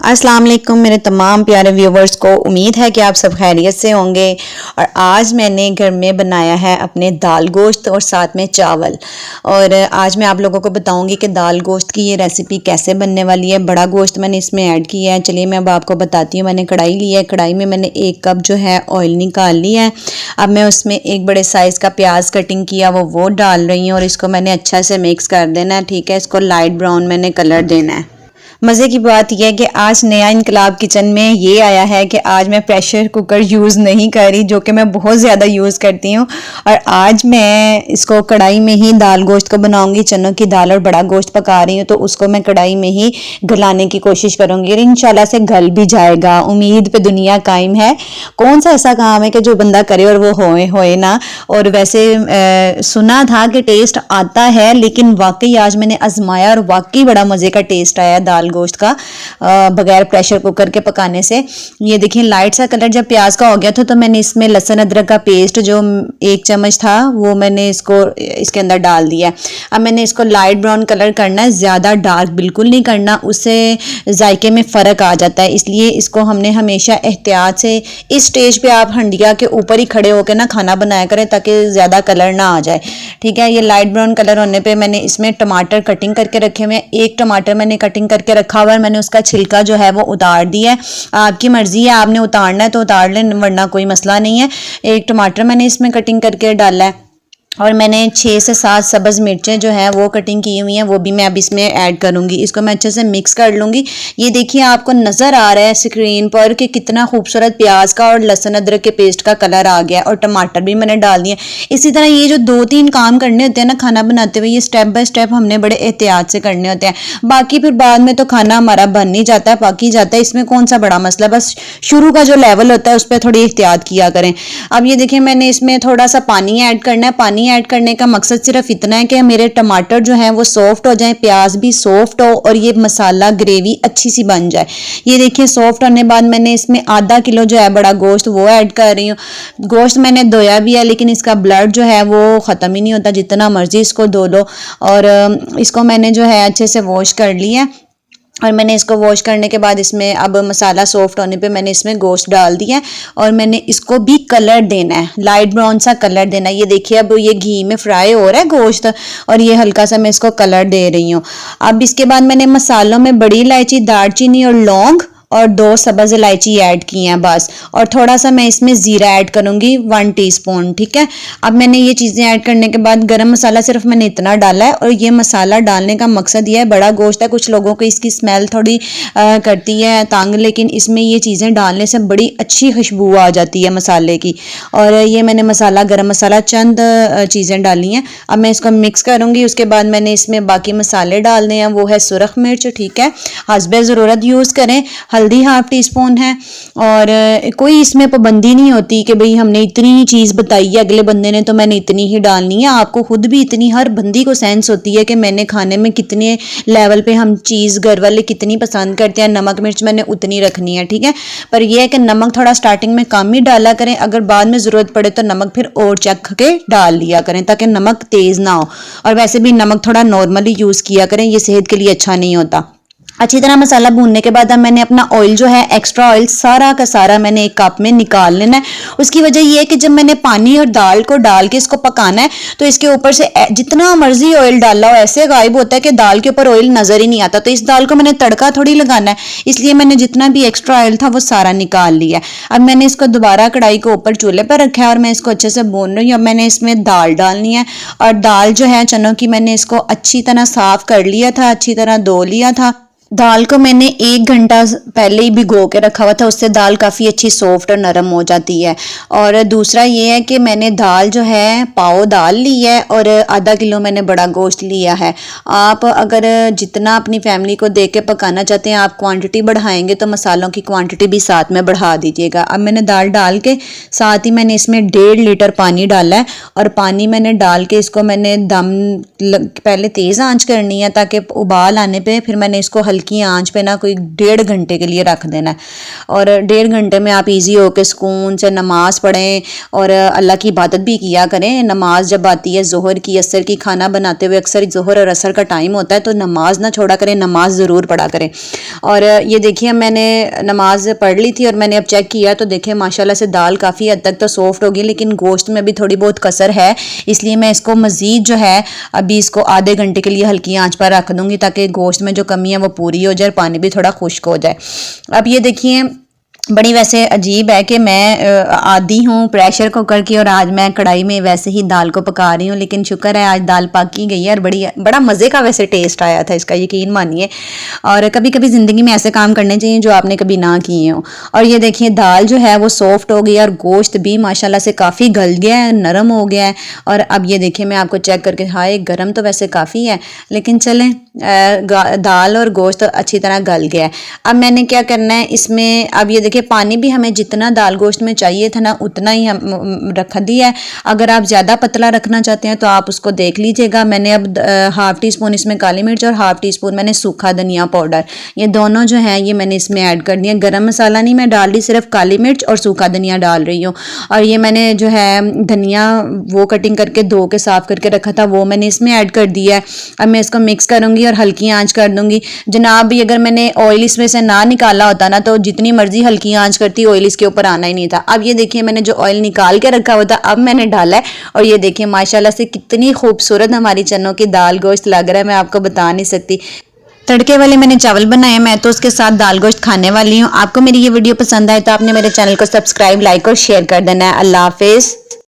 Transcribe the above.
अस्सलाम वालेकुम मेरे तमाम प्यारे व्यूवर्स को। उम्मीद है कि आप सब खैरियत से होंगे। और आज मैंने घर में बनाया है अपने दाल गोश्त और साथ में चावल। और आज मैं आप लोगों को बताऊंगी कि दाल गोश्त की ये रेसिपी कैसे बनने वाली है। बड़ा गोश्त मैंने इसमें ऐड किया है। चलिए मैं अब आपको बताती हूँ। मैंने कढ़ाई ली है, कढ़ाई में मैंने 1 कप जो है ऑयल निकाल लिया है। अब मैं उसमें एक बड़े साइज़ का प्याज कटिंग किया वो डाल रही हूँ और इसको मैंने अच्छा से मिक्स कर देना है। ठीक है, इसको लाइट ब्राउन मैंने कलर देना है। मज़े की बात यह है कि आज नया इनकलाब किचन में ये आया है कि आज मैं प्रेशर कुकर यूज़ नहीं कर रही, जो कि मैं बहुत ज़्यादा यूज़ करती हूँ। और आज मैं इसको कढ़ाई में ही दाल गोश्त को बनाऊंगी। चनों की दाल और बड़ा गोश्त पका रही हूँ तो उसको मैं कढ़ाई में ही गलाने की कोशिश करूँगी और इंशाल्लाह से गल भी जाएगा। उम्मीद पे दुनिया कायम है। कौन सा ऐसा काम है कि जो बंदा करे और वो होए होए ना। और वैसे सुना था कि टेस्ट आता है, लेकिन वाकई आज मैंने आजमाया और वाकई बड़ा मज़े का टेस्ट आया दाल गोश्त का बगैर प्रेशर कुकर के पकाने से। ये देखिए लाइट सा कलर जब प्याज का हो गया था तो मैंने इसमें लहसुन अदरक का पेस्ट जो 1 चम्मच था वो मैंने इसके अंदर डाल दिया। अब मैंने इसको लाइट ब्राउन कलर करना है, ज़्यादा डार्क बिल्कुल नहीं करना, उससे जायके में फ़र्क आ जाता है। इसलिए इसको हमने हमेशा एहतियात से इस स्टेज पे आप हंडिया के ऊपर ही खड़े होकर ना खाना बनाया करें ताकि ज़्यादा कलर ना आ जाए। ठीक है, ये लाइट ब्राउन कलर होने पे मैंने इसमें टमाटर कटिंग करके रखे हुए हैं। 1 टमाटर मैंने कटिंग करके रखा हुआ है। मैंने उसका छिलका जो है वो उतार दिया है। आपकी मर्जी है, आपने उतारना है तो उतार लें, वरना कोई मसला नहीं है। 1 टमाटर मैंने इसमें कटिंग करके डाला है और मैंने 6 से 7 सब्ज़ मिर्चें जो हैं वो कटिंग की हुई हैं, वो भी मैं अब इसमें ऐड करूँगी। इसको मैं अच्छे से मिक्स कर लूँगी। ये देखिए आपको नज़र आ रहा है स्क्रीन पर कि कितना खूबसूरत प्याज का और लहसुन अदरक के पेस्ट का कलर आ गया और टमाटर भी मैंने डाल दिए। इसी तरह ये जो 2-3 काम करने होते हैं ना खाना बनाते हुए, ये स्टेप बाय स्टेप हमने बड़े एहतियात से करने होते हैं। बाकी फिर बाद में तो खाना हमारा बन ही जाता है, पक ही जाता है। इसमें कौन सा बड़ा मसला, बस शुरू का जो लेवल होता है उस पर थोड़ी एहतियात किया करें। अब ये देखिए मैंने इसमें थोड़ा सा पानी ऐड करना है। पानी ऐड करने का मकसद सिर्फ इतना है कि मेरे टमाटर जो हैं वो सॉफ्ट हो जाएं, प्याज भी सॉफ्ट हो और ये मसाला ग्रेवी अच्छी सी बन जाए। ये देखिए सॉफ्ट होने बाद मैंने इसमें आधा किलो जो है बड़ा गोश्त वो ऐड कर रही हूँ। गोश्त मैंने धोया भी है, लेकिन इसका ब्लड जो है वो ख़त्म ही नहीं होता, जितना मर्जी इसको धो लो। और इसको मैंने जो है अच्छे से वॉश कर लिया और मैंने इसको वॉश करने के बाद इसमें अब मसाला सॉफ्ट होने पे मैंने इसमें गोश्त डाल दिया है और मैंने इसको भी कलर देना है, लाइट ब्राउन सा कलर देना है। ये देखिए अब ये घी में फ्राई हो रहा है गोश्त और ये हल्का सा मैं इसको कलर दे रही हूँ। अब इसके बाद मैंने मसालों में बड़ी इलायची, दालचीनी और लौंग और 2 सब्ज़ इलायची ऐड की हैं बस। और थोड़ा सा मैं इसमें ज़ीरा ऐड करूँगी 1 टीस्पून। ठीक है, अब मैंने ये चीज़ें ऐड करने के बाद गरम मसाला सिर्फ मैंने इतना डाला है। और ये मसाला डालने का मकसद ये है, बड़ा गोश्त है, कुछ लोगों को इसकी स्मेल थोड़ी करती है तंग, लेकिन इसमें ये चीज़ें डालने से बड़ी अच्छी खुशबू आ जाती है मसाले की। और ये मैंने मसाला गरम मसाला चंद चीज़ें डाली हैं। अब मैं इसको मिक्स करूँगी। उसके बाद मैंने इसमें बाकी मसाले डालने हैं, वो है सुरख मिर्च, ठीक है, हस्बे ज़रूरत यूज़ करें। हल्दी 1/2 टीस्पून है। और कोई इसमें पाबंदी नहीं होती कि भाई हमने इतनी ही चीज़ बताई है अगले बंदे ने तो मैंने इतनी ही डालनी है। आपको खुद भी इतनी, हर बंदी को सेंस होती है कि मैंने खाने में कितने लेवल पे हम चीज़ घर वाले कितनी पसंद करते हैं, नमक मिर्च मैंने उतनी रखनी है। ठीक है, पर यह है कि नमक थोड़ा स्टार्टिंग में कम ही डाला करें, अगर बाद में ज़रूरत पड़े तो नमक फिर और चख के डाल लिया करें ताकि नमक तेज़ ना हो। और वैसे भी नमक थोड़ा नॉर्मली यूज़ किया करें, ये सेहत के लिए अच्छा नहीं होता। अच्छी तरह मसाला भूनने के बाद अब मैंने अपना ऑयल जो है, एक्स्ट्रा ऑयल सारा का सारा मैंने एक कप में निकाल लेना है। उसकी वजह यह है कि जब मैंने पानी और दाल को डाल के इसको पकाना है तो इसके ऊपर से जितना मर्जी ऑयल डाला हो ऐसे गायब होता है कि दाल के ऊपर ऑयल नजर ही नहीं आता। तो इस दाल को मैंने तड़का थोड़ी लगाना है, इसलिए मैंने जितना भी एक्स्ट्रा ऑयल था वो सारा निकाल लिया। अब मैंने इसको दोबारा कढ़ाई को ऊपर चूल्हे पर रखा है और मैं इसको अच्छे से भून रही हूँ। अब मैंने इसमें दाल डालनी है और दाल जो है चनों की मैंने इसको अच्छी तरह साफ कर लिया था, अच्छी तरह धो लिया था। दाल को मैंने 1 घंटा पहले ही भिगो के रखा हुआ था, उससे दाल काफ़ी अच्छी सॉफ्ट और नरम हो जाती है। और दूसरा ये है कि मैंने दाल जो है पाव दाल ली है और आधा किलो मैंने बड़ा गोश्त लिया है। आप अगर जितना अपनी फैमिली को दे के पकाना चाहते हैं, आप क्वांटिटी बढ़ाएंगे तो मसालों की क्वांटिटी भी साथ में बढ़ा दीजिएगा। अब मैंने दाल डाल के साथ ही मैंने इसमें 1.5 लीटर पानी डाला है और पानी मैंने डाल के इसको मैंने पहले तेज़ आंच करनी है ताकि उबाल आने पर फिर मैंने इसको हल्की आंच पे ना कोई 1.5 घंटे के लिए रख देना है। और 1.5 घंटे में आप इजी होकर सुकून से नमाज पढ़ें और अल्लाह की इबादत भी किया करें। नमाज जब आती है ज़ोहर की, असर की, खाना बनाते हुए अक्सर ज़ोहर और असर का टाइम होता है, तो नमाज ना छोड़ा करें, नमाज ज़रूर पढ़ा करें। और ये देखिए मैंने नमाज पढ़ ली थी और मैंने अब चेक किया तो देखिए माशाल्लाह से दाल काफ़ी हद तक तो सॉफ्ट होगी, लेकिन गोश्त में भी थोड़ी बहुत कसर है, इसलिए मैं इसको मज़ीद जो है अभी इसको आधे घंटे के लिए हल्की आंच पर रख दूंगी ताकि गोश्त में जो कमी है वो पूरी हो जाए, पानी भी थोड़ा खुश्क हो जाए। अब ये देखिए बड़ी वैसे अजीब है कि मैं आदी हूँ प्रेशर कुकर की और आज मैं कढ़ाई में वैसे ही दाल को पका रही हूँ, लेकिन शुक्र है आज दाल पकी गई है और बड़ा मज़े का वैसे टेस्ट आया था इसका, यकीन मानिए। और कभी कभी ज़िंदगी में ऐसे काम करने चाहिए जो आपने कभी ना किए हों। और ये देखिए दाल जो है वो सॉफ्ट हो गई और गोश्त भी माशाल्लाह से काफ़ी गल गया है, नरम हो गया है। और अब ये देखिए मैं आपको चेक करके, हाय गर्म तो वैसे काफ़ी है, लेकिन चलें दाल और गोश्त अच्छी तरह गल गया है। अब मैंने क्या करना है इसमें, अब ये देखिए पानी भी हमें जितना दाल गोश्त में चाहिए था ना उतना ही हम रख दिया है। अगर आप ज़्यादा पतला रखना चाहते हैं तो आप उसको देख लीजिएगा। मैंने अब ½ टीस्पून इसमें काली मिर्च और ½ टीस्पून मैंने सूखा धनिया पाउडर, ये दोनों जो हैं ये मैंने इसमें ऐड कर दिया। गरम मसाला नहीं मैं डाल रही, सिर्फ काली मिर्च और सूखा धनिया डाल रही हूँ। और ये मैंने जो है धनिया वो कटिंग करके धो के साफ करके रखा था वो मैंने इसमें ऐड कर दिया है। अब मैं इसको मिक्स करूँगी और हल्की आँच कर दूँगी। जनाब भी अगर मैंने ऑयल इसमें से ना निकाला होता ना तो जितनी मर्जी हल्की आंच करती ऑयल इसके ऊपर आना ही नहीं था। अब ये देखिए मैंने जो ऑयल निकाल के रखा हुआ था अब मैंने डाला है और ये देखिए माशाल्लाह से कितनी खूबसूरत हमारी चनों की दाल गोश्त लग रहा है, मैं आपको बता नहीं सकती। तड़के वाले मैंने चावल बनाए, मैं तो उसके साथ दाल गोश्त खाने वाली हूँ। आपको मेरी ये वीडियो पसंद आए तो आपने मेरे चैनल को सब्सक्राइब, लाइक और शेयर कर देना है। अल्लाह हाफिज़।